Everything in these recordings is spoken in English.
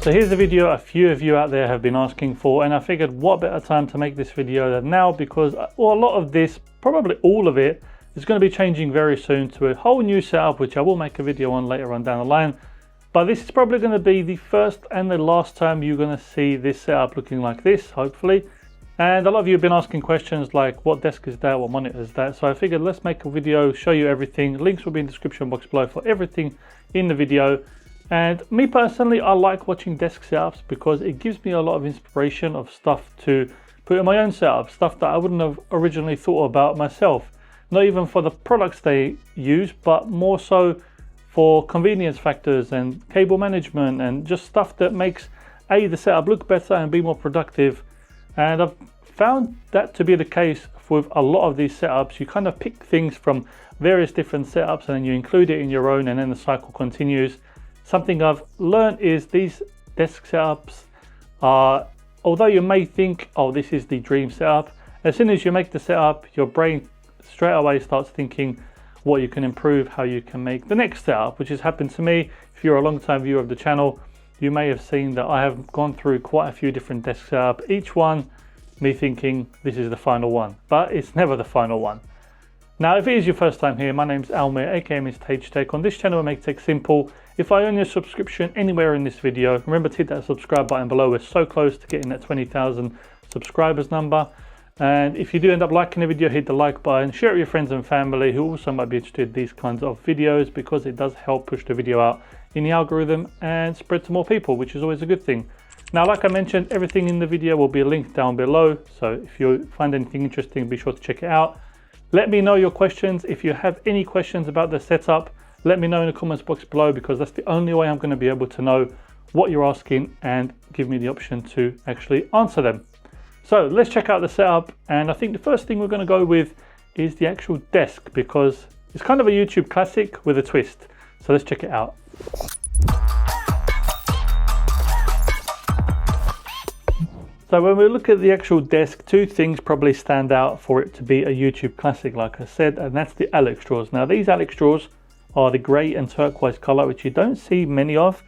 So here's a video a few of you out there have been asking for, and I figured what better time to make this video than now, because a lot of this, probably all of it, is going to be changing very soon to a whole new setup, which I will make a video on later on down the line. But this is probably going to be the first and the last time you're going to see this setup looking like this, hopefully. And a lot of you have been asking questions like, what desk is that, what monitor is that? So I figured let's make a video, show you everything. Links will be in the description box below for everything in the video. And me personally, I like watching desk setups because it gives me a lot of inspiration of stuff to put in my own setup, stuff that I wouldn't have originally thought about myself. Not even for the products they use, but more so for convenience factors and cable management and just stuff that makes the setup look better and be more productive. And I've found that to be the case with a lot of these setups. You kind of pick things from various different setups and then you include it in your own, and then the cycle continues. Something I've learned is these desk setups are, although you may think, oh, this is the dream setup, as soon as you make the setup, your brain straight away starts thinking what you can improve, how you can make the next setup, which has happened to me. If you're a long-time viewer of the channel, you may have seen that I have gone through quite a few different desk setups, each one me thinking this is the final one, but it's never the final one. Now, if it is your first time here, my name's Almir, aka MrHtech. On this channel, I make tech simple. If I earn your subscription anywhere in this video, remember to hit that subscribe button below. We're so close to getting that 20,000 subscribers number. And if you do end up liking the video, hit the like button, share it with your friends and family who also might be interested in these kinds of videos, because it does help push the video out in the algorithm and spread to more people, which is always a good thing. Now, like I mentioned, everything in the video will be linked down below. So if you find anything interesting, be sure to check it out. Let me know your questions. If you have any questions about the setup, let me know in the comments box below, because that's the only way I'm going to be able to know what you're asking and give me the option to actually answer them. So let's check out the setup. And I think the first thing we're going to go with is the actual desk, because it's kind of a YouTube classic with a twist. So let's check it out. So when we look at the actual desk, two things probably stand out for it to be a YouTube classic, like I said, and that's the Alex drawers. Now, these Alex drawers are the grey and turquoise colour, which you don't see many of,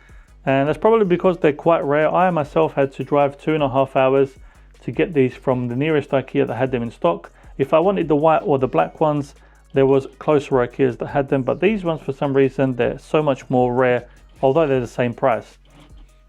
and that's probably because they're quite rare. I myself had to drive 2.5 hours to get these from the nearest IKEA that had them in stock. If I wanted the white or the black ones, there was closer IKEAs that had them, but these ones, for some reason, they're so much more rare, although they're the same price.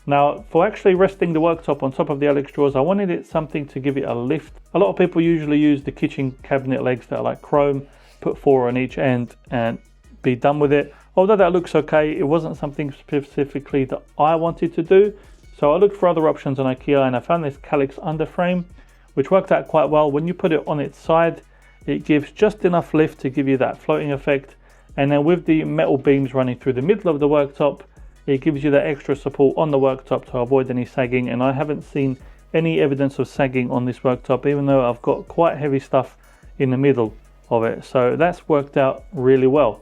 Now, for actually resting the worktop on top of the Alex drawers, I wanted it something to give it a lift. A lot of people usually use the kitchen cabinet legs that are like chrome, put 4 on each end and be done with it. Although that looks okay, it wasn't something specifically that I wanted to do. So I looked for other options on IKEA and I found this Calyx underframe, which worked out quite well. When you put it on its side, it gives just enough lift to give you that floating effect. And then with the metal beams running through the middle of the worktop, it gives you that extra support on the worktop to avoid any sagging. And I haven't seen any evidence of sagging on this worktop, even though I've got quite heavy stuff in the middle of it. So that's worked out really well.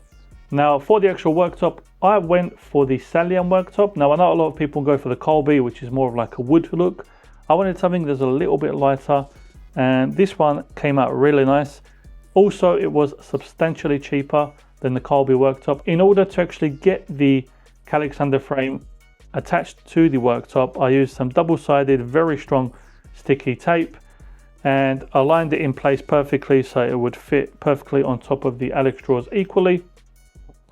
Now, for the actual worktop, I went for the Salian worktop. Now, I know a lot of people go for the Colby, which is more of like a wood look. I wanted something that's a little bit lighter, and this one came out really nice. Also, it was substantially cheaper than the Colby worktop. In order to actually get the Calyx underframe attached to the worktop, I used some double-sided, very strong sticky tape and aligned it in place perfectly so it would fit perfectly on top of the Alex drawers equally.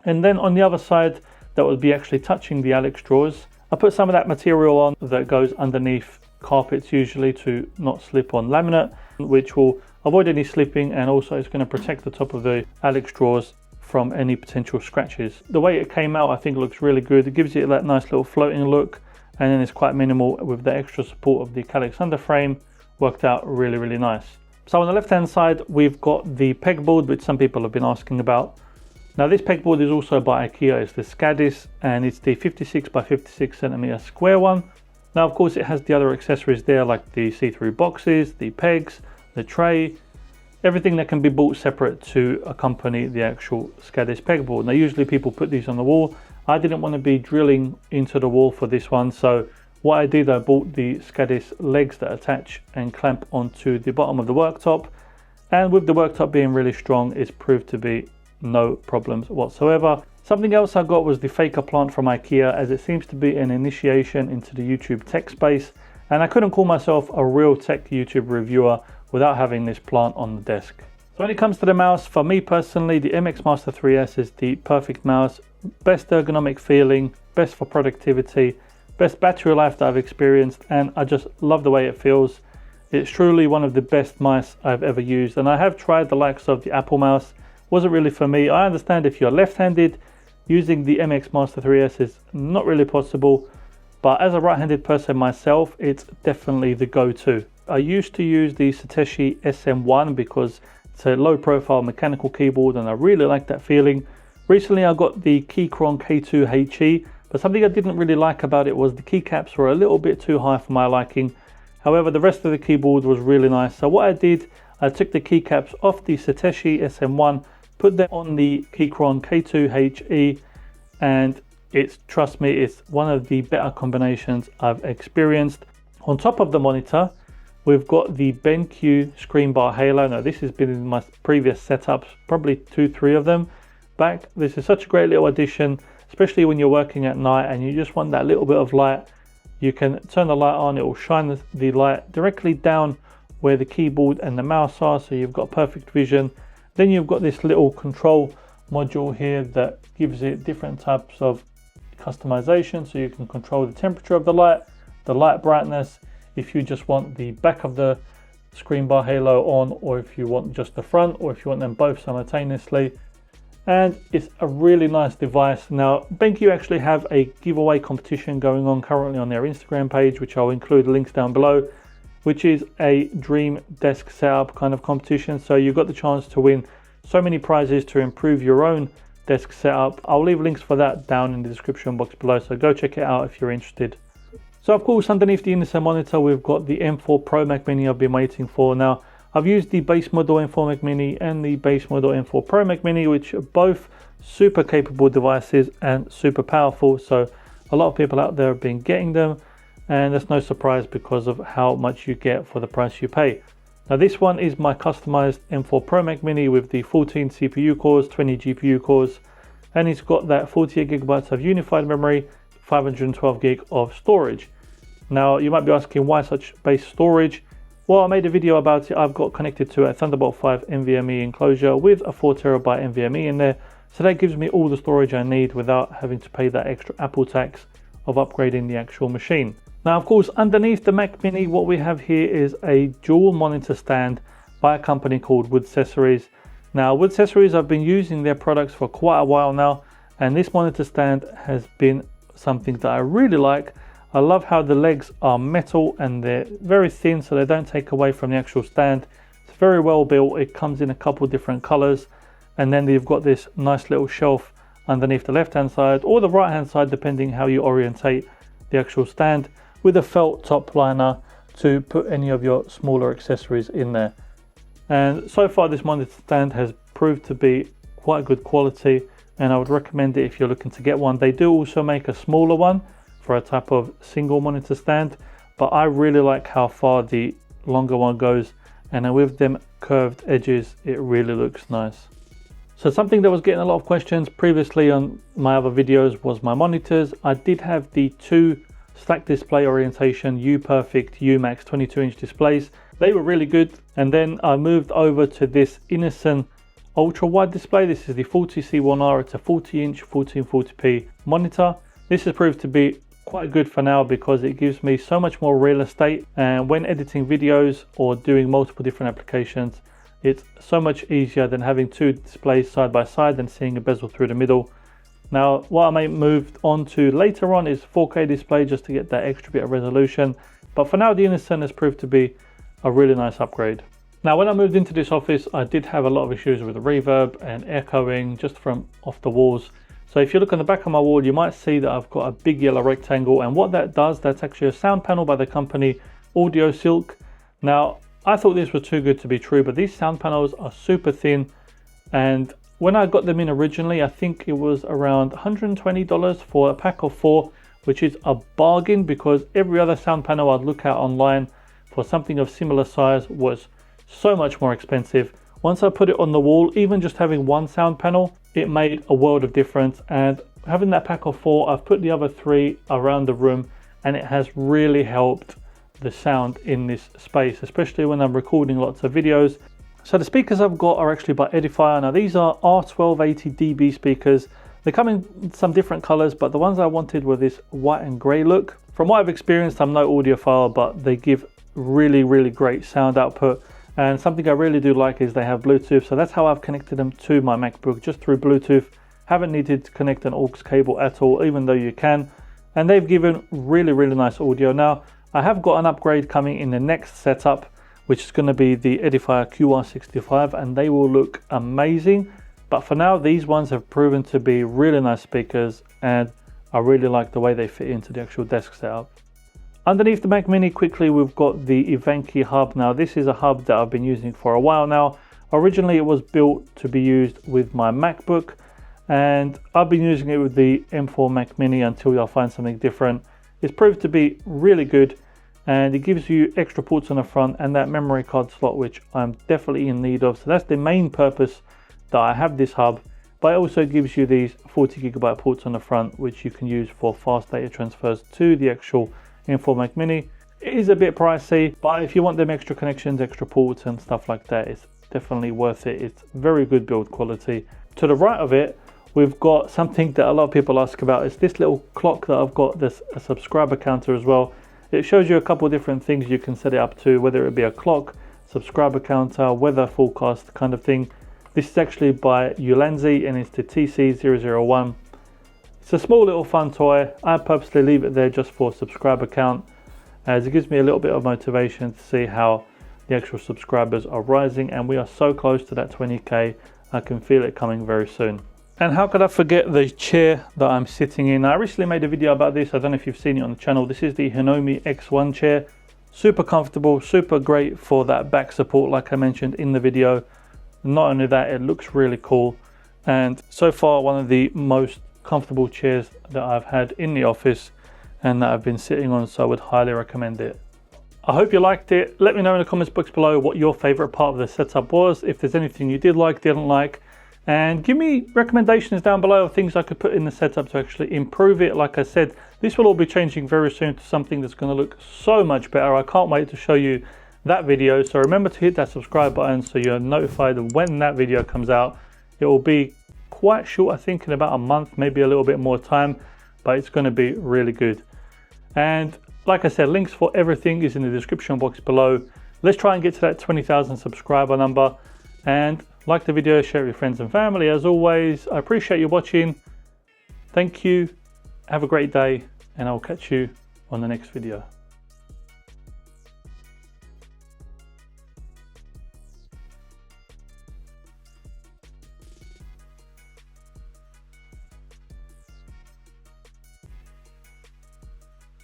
And then on the other side that would be actually touching the Alex drawers, I put some of that material on that goes underneath carpets usually to not slip on laminate, which will avoid any slipping, and also it's going to protect the top of the Alex drawers from any potential scratches. The way it came out, I think, looks really good. It gives it that nice little floating look, and then it's quite minimal with the extra support of the Calyx underframe. Worked out really, really nice. So on the left hand side, we've got the pegboard, which some people have been asking about. Now, this pegboard is also by IKEA. It's the Scadis, and it's the 56 by 56 centimeter square one. Now, of course, it has the other accessories there, like the see-through boxes, the pegs, the tray, everything that can be bought separate to accompany the actual Scadis pegboard. Now, usually people put these on the wall. I didn't want to be drilling into the wall for this one, so what I did, I bought the Scadis legs that attach and clamp onto the bottom of the worktop, and with the worktop being really strong, it's proved to be no problems whatsoever. Something else I got was the Faker plant from IKEA, as it seems to be an initiation into the YouTube tech space, and I couldn't call myself a real tech YouTube reviewer without having this plant on the desk. So when it comes to the mouse, for me personally, the MX Master 3S is the perfect mouse. Best ergonomic feeling, best for productivity, best battery life that I've experienced, and I just love the way it feels. It's truly one of the best mice I've ever used, and I have tried the likes of the Apple mouse. Wasn't really for me. I understand if you're left-handed, using the MX Master 3S is not really possible, but as a right-handed person myself, it's definitely the go-to. I used to use the Satechi SM1 because it's a low-profile mechanical keyboard and I really like that feeling. Recently I got the Keychron K2HE, but something I didn't really like about it was the keycaps were a little bit too high for my liking. However, the rest of the keyboard was really nice. So what I did, I took the keycaps off the Satechi SM1, put them on the Keychron K2HE, and trust me, it's one of the better combinations I've experienced. On top of the monitor, we've got the BenQ screen bar halo. Now this has been in my previous setups, probably 2-3 of them back. This is such a great little addition, especially when you're working at night and you just want that little bit of light. You can turn the light on, it will shine the light directly down where the keyboard and the mouse are, so you've got perfect vision. Then you've got this little control module here that gives it different types of customization, so you can control the temperature of the light brightness, if you just want the back of the screen bar halo on, or if you want just the front, or if you want them both simultaneously. And it's a really nice device. Now BenQ actually have a giveaway competition going on currently on their Instagram page, which I'll include links down below, which is a dream desk setup kind of competition. So you've got the chance to win so many prizes to improve your own desk setup. I'll leave links for that down in the description box below, so go check it out if you're interested. So of course, underneath the Innocent monitor, we've got the M4 Pro Mac Mini I've been waiting for. Now, I've used the base model M4 Mac Mini and the base model M4 Pro Mac Mini, which are both super capable devices and super powerful. So a lot of people out there have been getting them, and that's no surprise because of how much you get for the price you pay. Now this one is my customized M4 Pro Mac Mini with the 14 CPU cores, 20 GPU cores, and it's got that 48 gigabytes of unified memory, 512 gig of storage. Now you might be asking, why such base storage? Well, I made a video about it. I've got connected to a Thunderbolt 5 NVMe enclosure with a 4TB NVMe in there, so that gives me all the storage I need without having to pay that extra Apple tax of upgrading the actual machine. Now of course, underneath the Mac Mini, what we have here is a dual monitor stand by a company called Woodccessories. Now Woodccessories, I've been using their products for quite a while now, and this monitor stand has been something that I really like. I love how the legs are metal and they're very thin, so they don't take away from the actual stand. It's very well built. It comes in a couple different colors, and then you've got this nice little shelf underneath the left hand side or the right hand side, depending how you orientate the actual stand, with a felt top liner to put any of your smaller accessories in there. And so far this monitor stand has proved to be quite good quality, and I would recommend it if you're looking to get one. They do also make a smaller one for a type of single monitor stand, but I really like how far the longer one goes, and with them curved edges it really looks nice. So something that was getting a lot of questions previously on my other videos was my monitors. I did have the two stack display orientation UPerfect UMax 22-inch displays. They were really good, and then I moved over to this Innocent Ultrawide display. This is the 40C1R. It's a 40-inch 1440p monitor. This has proved to be quite good for now because it gives me so much more real estate, and when editing videos or doing multiple different applications, it's so much easier than having two displays side by side and seeing a bezel through the middle. Now what I may move on to later on is 4K display, just to get that extra bit of resolution, but for now the Innocent has proved to be a really nice upgrade. Now when I moved into this office, I did have a lot of issues with the reverb and echoing just from off the walls. So if you look on the back of my wall, you might see that I've got a big yellow rectangle, and what that does, that's actually a sound panel by the company AudioSilk. Now I thought this was too good to be true, but these sound panels are super thin, and when I got them in originally, I think it was around $120 for a pack of 4, which is a bargain because every other sound panel I'd look at online for something of similar size was so much more expensive. Once I put it on the wall, even just having one sound panel, it made a world of difference. And having that pack of 4, I've put the other 3 around the room, and it has really helped the sound in this space, especially when I'm recording lots of videos. So the speakers I've got are actually by Edifier. Now these are R1280 dB speakers. They come in some different colors, but the ones I wanted were this white and gray look. From what I've experienced, I'm no audiophile, but they give really, really great sound output. And something I really do like is they have Bluetooth. So that's how I've connected them to my MacBook, just through Bluetooth. Haven't needed to connect an aux cable at all, even though you can. And they've given really, really nice audio. Now, I have got an upgrade coming in the next setup, which is going to be the Edifier QR65, and they will look amazing. But for now, these ones have proven to be really nice speakers, and I really like the way they fit into the actual desk setup. Underneath the Mac Mini, quickly, we've got the Evenki hub. Now, this is a hub that I've been using for a while now. Originally, it was built to be used with my MacBook, and I've been using it with the M4 Mac Mini until I find something different. It's proved to be really good, and it gives you extra ports on the front and that memory card slot, which I'm definitely in need of. So that's the main purpose that I have this hub, but it also gives you these 40GB ports on the front, which you can use for fast data transfers to the actual M4 Mac Mini. It is a bit pricey, but if you want them extra connections, extra ports and stuff like that, it's definitely worth it. It's very good build quality. To the right of it, we've got something that a lot of people ask about. It's this little clock that I've got. There's a subscriber counter as well. It shows you a couple of different things you can set it up to, whether it be a clock, subscriber counter, weather forecast kind of thing. This is actually by Ulanzi, and it's the TC001. It's a small little fun toy. I purposely leave it there just for subscriber count, as it gives me a little bit of motivation to see how the actual subscribers are rising, and we are so close to that 20k. I can feel it coming very soon. And how could I forget the chair that I'm sitting in? I recently made a video about this. I don't know if you've seen it on the channel. This is the Ergonomic X1 chair. Super comfortable, super great for that back support like I mentioned in the video. Not only that, it looks really cool. And so far, one of the most comfortable chairs that I've had in the office and that I've been sitting on, so I would highly recommend it. I hope you liked it. Let me know in the comments box below what your favorite part of the setup was, if there's anything you did like, didn't like, and give me recommendations down below of things I could put in the setup to actually improve it. Like I said, this will all be changing very soon to something that's going to look so much better. I can't wait to show you that video. So remember to hit that subscribe button so you're notified of when that video comes out. It will be quite short, I think in about a month, maybe a little bit more time, but it's going to be really good. And like I said, links for everything is in the description box below. Let's try and get to that 20,000 subscriber number, and like the video, share it with friends and family. As always, I appreciate you watching. Thank you, have a great day, and I'll catch you on the next video.